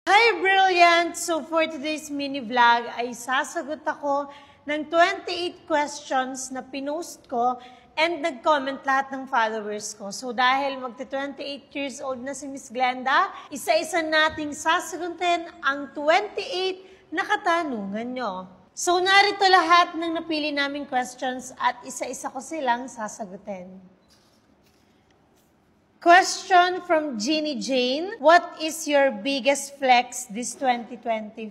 Hi, Brilliant! So for today's mini vlog ay sasagot ako ng 28 questions na pinost ko and nag-comment lahat ng followers ko. So dahil magti-28 years old na si Miss Glenda, isa-isa nating sasagutin ang 28 na katanungan nyo. So narito lahat ng napili naming questions at isa-isa ko silang sasagutin. Question from Jeannie Jane. What is your biggest flex this 2025?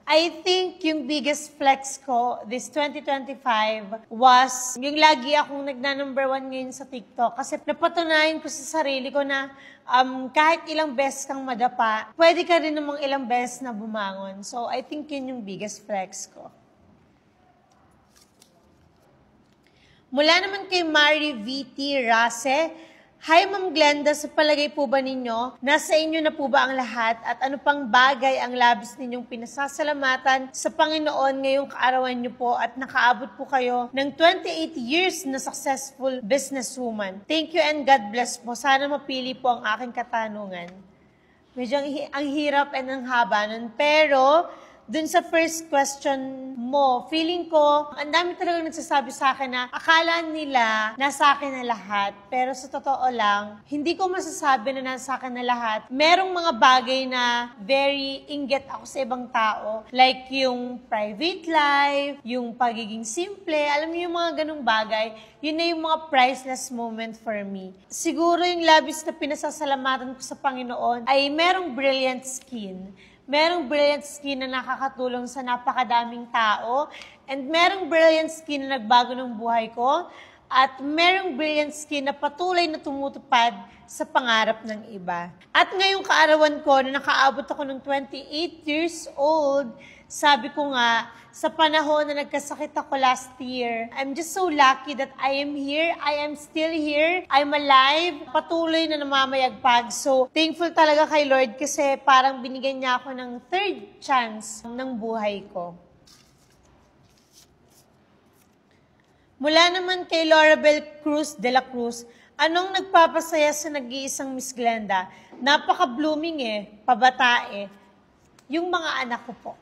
I think yung biggest flex ko this 2025 was yung lagi akong nagna-number 1 ngayon sa TikTok. Kasi napatunayan ko sa sarili ko na kahit ilang beses kang madapa, pwede ka rin namang ilang beses na bumangon. So I think yun yung biggest flex ko. Mula naman kay Mary VT Rase. Hi, Ma'am Glenda, sa palagay po ba ninyo, nasa inyo na po ba ang lahat at ano pang bagay ang labis ninyong pinasasalamatan sa Panginoon ngayong kaarawan niyo po at nakaabot po kayo ng 28 years na successful businesswoman? Thank you and God bless po. Sana mapili po ang aking katanungan. Medyo ang hirap and ang haba nun, pero dun sa first question mo, feeling ko, ang dami talagang nagsasabi sa akin na akala nila nasa akin na lahat. Pero sa totoo lang, hindi ko masasabi na nasa akin na lahat. Merong mga bagay na very inggit ako sa ibang tao. Like yung private life, yung pagiging simple. Alam niyo yung mga ganung bagay, yun na yung mga priceless moment for me. Siguro yung labis na pinasasalamatan ko sa Panginoon ay merong brilliant skin. Merong brilliant skin na nakakatulong sa napakadaming tao, and merong brilliant skin na nagbago ng buhay ko, at merong brilliant skin na patuloy na tumutupad sa pangarap ng iba. At ngayong kaarawan ko, na nakaabot ako ng 28 years old, sabi ko nga, sa panahon na nagkasakit ako last year, I'm just so lucky that I am here, I am still here, I'm alive, patuloy na namamayagpag. So, thankful talaga kay Lord kasi parang binigyan niya ako ng third chance ng buhay ko. Mula naman kay Lorabel Cruz de la Cruz, anong nagpapasaya sa nag-iisang Miss Glenda? Napaka-blooming pabata yung mga anak ko po.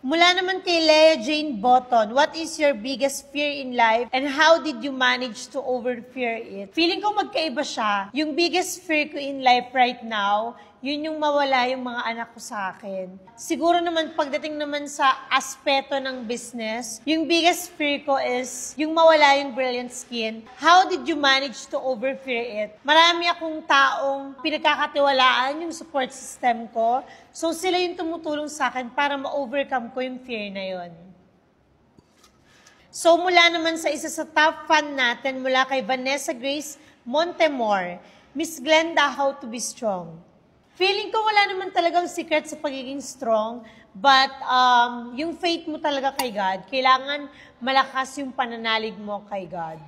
Mula naman kay Leah Jane Botton, what is your biggest fear in life and how did you manage to overfear it? Feeling ko magkaiba siya. Yung biggest fear ko in life right now, yun yung mawala yung mga anak ko sa akin. Siguro naman pagdating naman sa aspeto ng business, yung biggest fear ko is yung mawala yung brilliant skin. How did you manage to overfear it? Marami akong taong pinagkakatiwalaan yung support system ko. So sila yung tumutulong sa akin para ma-overcome ko yung fear na yun. So mula naman sa isa sa top fan natin, mula kay Vanessa Grace Montemor, Miss Glenda, how to be strong? Feeling ko wala naman talagang secret sa pagiging strong, but yung faith mo talaga kay God, kailangan malakas yung pananalig mo kay God.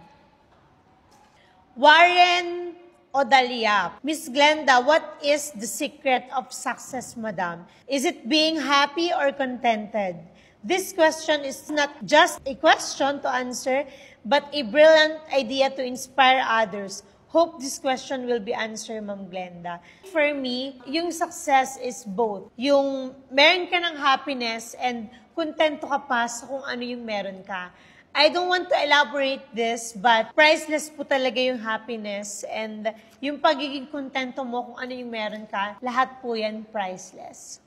Warren Odalia, Miss Glenda, what is the secret of success, madam? Is it being happy or contented? This question is not just a question to answer, but a brilliant idea to inspire others. Hope this question will be answered, Ma'am Glenda. For me, yung success is both. Yung meron ka ng happiness and kontento ka pa sa kung ano yung meron ka. I don't want to elaborate this, but priceless po talaga yung happiness and yung pagiging kontento mo kung ano yung meron ka, lahat po yan priceless.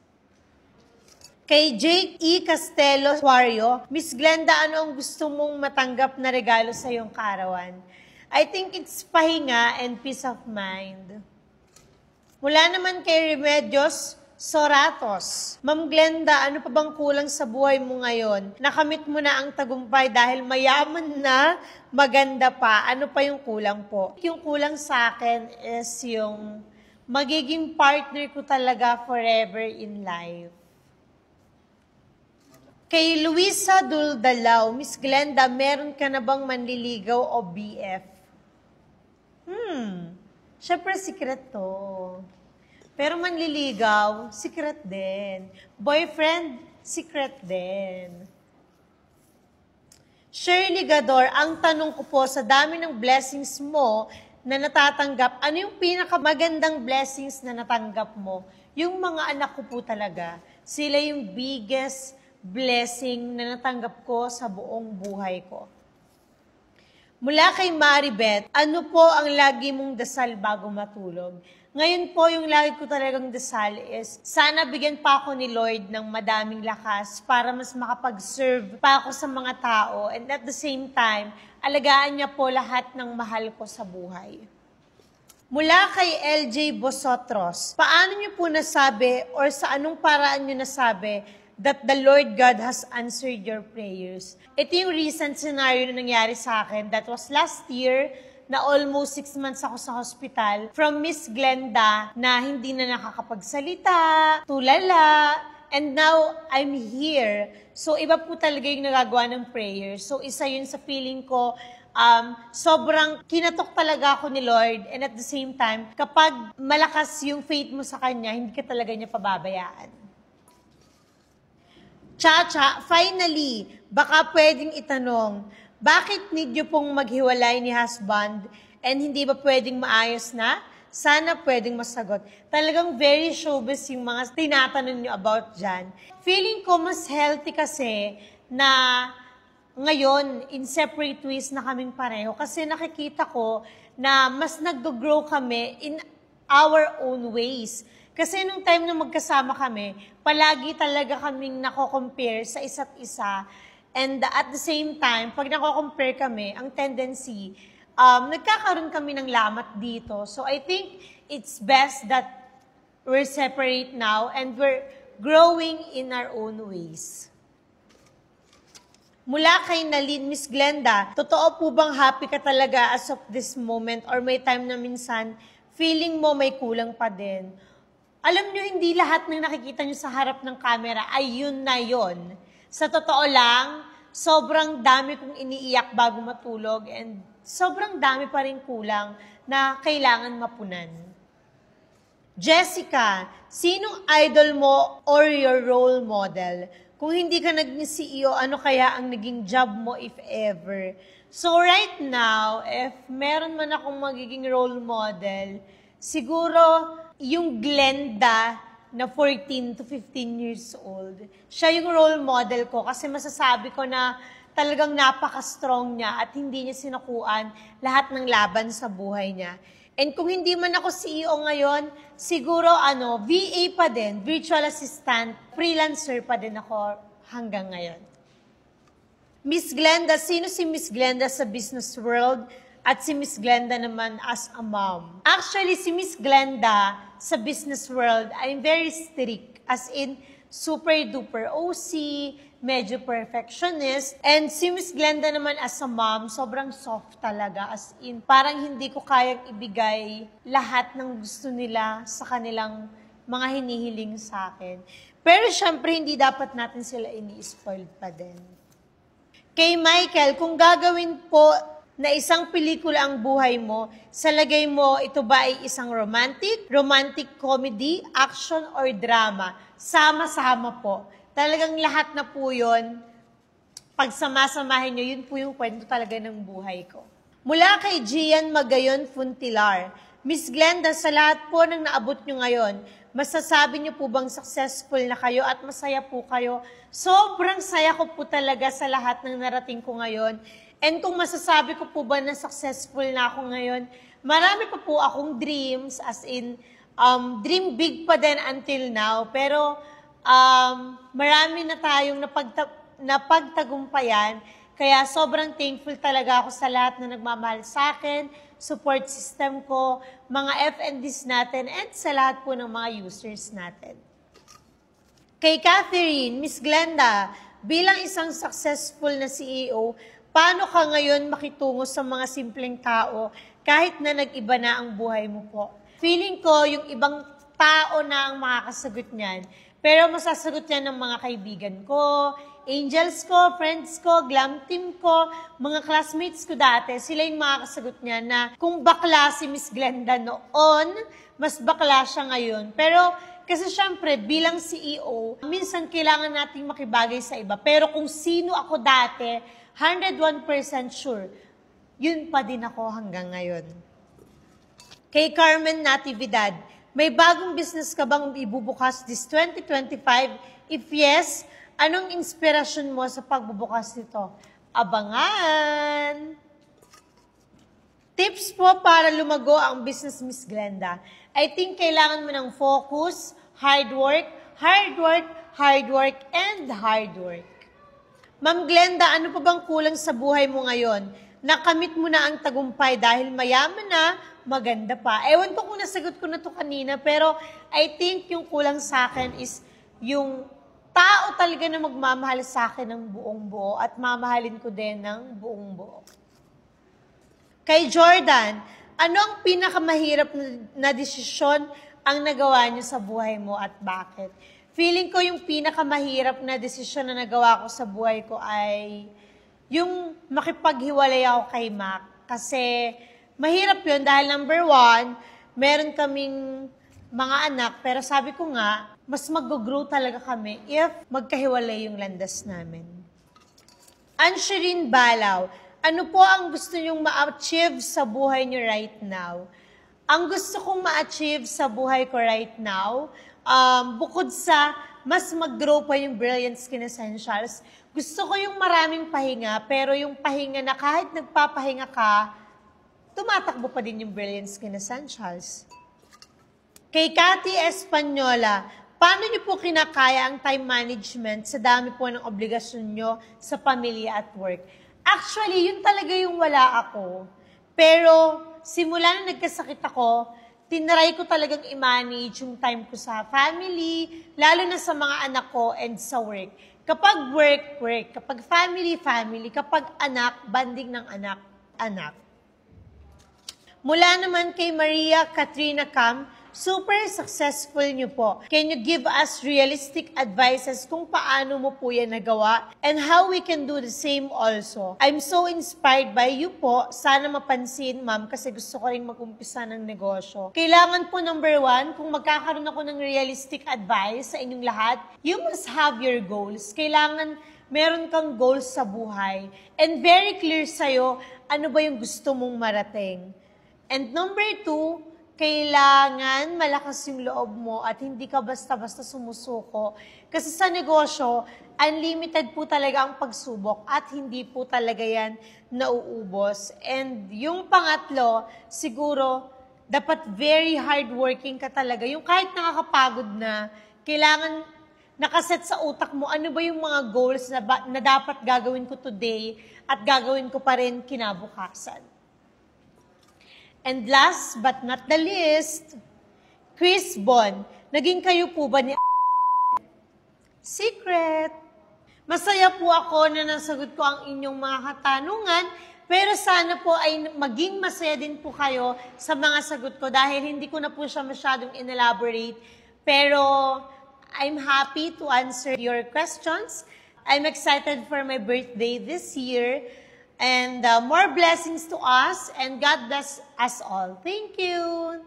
Kay Jake E. Castelo Suario, Miss Glenda, ano ang gusto mong matanggap na regalo sa iyong kaarawan? I think it's pahinga and peace of mind. Mula naman kay Remedios Soratos, Ma'am Glenda, ano pa bang kulang sa buhay mo ngayon? Nakamit mo na ang tagumpay dahil mayaman na, maganda pa. Ano pa yung kulang po? Yung kulang sa akin is yung magiging partner ko talaga forever in life. Kay Luisa Duldalaw, Miss Glenda, meron ka na bang manliligaw o BF? Syempre secret to. Pero manliligaw, secret din. Boyfriend, secret din. Shirley Gador, ang tanong ko po, sa dami ng blessings mo na natatanggap, ano yung pinakamagandang blessings na natanggap mo? yung mga anak ko po talaga, sila yung biggest blessing na natanggap ko sa buong buhay ko. Mula kay Maribeth, ano po ang lagi mong dasal bago matulog? Ngayon po, yung lagi ko talagang dasal is, sana bigyan pa ako ni Lord ng madaming lakas para mas makapag-serve pa ako sa mga tao, and at the same time, alagaan niya po lahat ng mahal ko sa buhay. Mula kay LJ Bosotros, paano niyo po nasabi or sa anong paraan niyo nasabi that the Lord God has answered your prayers? Ito yung recent scenario na nangyari sa akin. That was last year, na almost 6 months ako sa hospital from Miss Glenda na hindi na nakakapagsalita, tulala, and now I'm here. So iba po talaga yung nagagawa ng prayer. So isa yun sa feeling ko, sobrang kinatok talaga ako ni Lord, and at the same time, kapag malakas yung faith mo sa Kanya, hindi ka talaga niya pababayaan. Chacha, finally, baka pwedeng itanong, bakit need nyo pong maghiwalay ni husband and hindi ba pwedeng maayos na? Sana pwedeng masagot. Talagang very showbiz yung mga tinatanong nyo about dyan. Feeling ko mas healthy kasi na ngayon, in separate ways na kaming pareho. Kasi nakikita ko na mas nag-grow kami in our own ways. Kasi nung time na magkasama kami, palagi talaga kaming nako-compare sa isa't isa. And at the same time, pag nako-compare kami, ang tendency, nagkakaroon kami ng lamat dito. So I think it's best that we're separate now and we're growing in our own ways. Mula kay Nalin, Miss Glenda, totoo po bang happy ka talaga as of this moment or may time na minsan feeling mo may kulang pa din? Alam nyo, hindi lahat ng nakikita nyo sa harap ng camera ay yun na yun. Sa totoo lang, sobrang dami kong iniiyak bago matulog and sobrang dami pa rin kulang na kailangan mapunan. Jessica, sinong idol mo or your role model? Kung hindi ka naging CEO, ano kaya ang naging job mo if ever? So right now, if meron man akong magiging role model, siguro yung Glenda na 14 to 15 years old. Siya yung role model ko kasi masasabi ko na talagang napaka-strong niya at hindi niya sinakuan lahat ng laban sa buhay niya. And kung hindi man ako CEO ngayon, siguro VA pa din, virtual assistant, freelancer pa din ako hanggang ngayon. Miss Glenda, sino si Miss Glenda sa business world at si Miss Glenda naman as a mom? Actually, si Miss Glenda sa business world, I'm very strict, as in super duper OC, medyo perfectionist. And si Miss Glenda naman as a mom, sobrang soft talaga, as in parang hindi ko kayang ibigay lahat ng gusto nila sa kanilang mga hinihiling sa akin. Pero syempre, hindi dapat natin sila ini-spoiled pa din. Kay Michael, kung gagawin po na isang pelikula ang buhay mo, sa lagay mo, ito ba ay isang romantic comedy, action, or drama? Sama-sama po. Talagang lahat na po yun, pag sama-samahin nyo, yun po yung kwento talaga ng buhay ko. Mula kay Gian Magayon Funtilar, Miss Glenda, sa lahat po ng naabot nyo ngayon, masasabi nyo po bang successful na kayo at masaya po kayo? Sobrang saya ko po talaga sa lahat ng narating ko ngayon. And kung masasabi ko po ba na successful na ako ngayon, marami pa po akong dreams, as in, dream big pa din until now. Pero marami na tayong napagtagumpayan, kaya sobrang thankful talaga ako sa lahat na nagmamahal sa akin, support system ko, mga FNDs natin, and sa lahat po ng mga users natin. Kay Catherine, Miss Glenda, bilang isang successful na CEO, paano ka ngayon makitungo sa mga simpleng tao kahit na nag-iba na ang buhay mo po? Feeling ko yung ibang tao na ang makakasagot niyan, pero masasagot niyan ng mga kaibigan ko, angels ko, friends ko, glam team ko, mga classmates ko dati, sila yung makakasagot niyan na kung bakla si Miss Glenda noon, mas bakla siya ngayon. Pero kasi syempre, bilang CEO, minsan kailangan nating makibagay sa iba. Pero kung sino ako dati, 101% sure, yun pa din ako hanggang ngayon. Kay Carmen Natividad, May bagong business ka bang ibubukas this 2025? If yes, anong inspirasyon mo sa pagbubukas nito? Abangan! Tips po para lumago ang business, Miss Glenda. I think kailangan mo ng focus, hard work, hard work, hard work, and hard work. Ma'am Glenda, ano pa bang kulang sa buhay mo ngayon? Nakamit mo na ang tagumpay dahil mayaman na, maganda pa. Ewan ko kung nasagot ko na to kanina, pero I think yung kulang sa akin is yung tao talaga na magmamahal sa akin ng buong buo at mamahalin ko din ng buong buo. Kay Jordan, ano ang pinakamahirap na desisyon ang nagawa niyo sa buhay mo at bakit? Feeling ko yung pinakamahirap na desisyon na nagawa ko sa buhay ko ay yung makipaghiwalay ako kay Mac. Kasi mahirap yun dahil number one, meron kaming mga anak, pero sabi ko nga, mas mag-grow talaga kami if magkahiwalay yung landas namin. Ansherin Balaw, ano po ang gusto nyong ma-achieve sa buhay niyo right now? Ang gusto kong ma-achieve sa buhay ko right now, bukod sa mas mag-grow pa yung Brilliant Skin Essentials, gusto ko yung maraming pahinga, pero yung pahinga na kahit nagpapahinga ka, tumatakbo pa din yung Brilliant Skin Essentials. Kay Cathy Espanola, paano niyo po kinakaya ang time management sa dami po ng obligasyon niyo sa pamilya at work? Actually, yun talaga yung wala ako. Pero simula na nagkasakit ako, tinry ko talagang i-manage yung time ko sa family, lalo na sa mga anak ko and sa work. Kapag work, work. Kapag family, family. Kapag anak, banding ng anak, anak. Mula naman kay Maria Katrina Cam, super successful niyo po. Can you give us realistic advices kung paano mo po yan nagawa and how we can do the same also? I'm so inspired by you po. Sana mapansin, ma'am, kasi gusto ko rin mag-umpisa ng negosyo. Kailangan po number one, kung magkakaroon ako ng realistic advice sa inyong lahat, you must have your goals. Kailangan meron kang goals sa buhay. And very clear sa'yo, ano ba yung gusto mong marating. And number two, kailangan malakas yung loob mo at hindi ka basta-basta sumusuko. Kasi sa negosyo, unlimited po talaga ang pagsubok at hindi po talaga yan nauubos. And yung pangatlo, siguro, dapat very hardworking ka talaga. Yung kahit nakakapagod na, kailangan nakaset sa utak mo, ano ba yung mga goals na dapat gagawin ko today at gagawin ko pa rin kinabukasan. And last but not the least, Chris Bon, naging kayo po ba ni Secret? Masaya po ako na nasagot ko ang inyong mga katanungan, pero sana po ay maging masaya din po kayo sa mga sagot ko dahil hindi ko na po siya masyadong inelaborate. Pero I'm happy to answer your questions. I'm excited for my birthday this year. And more blessings to us, and God bless us all. Thank you.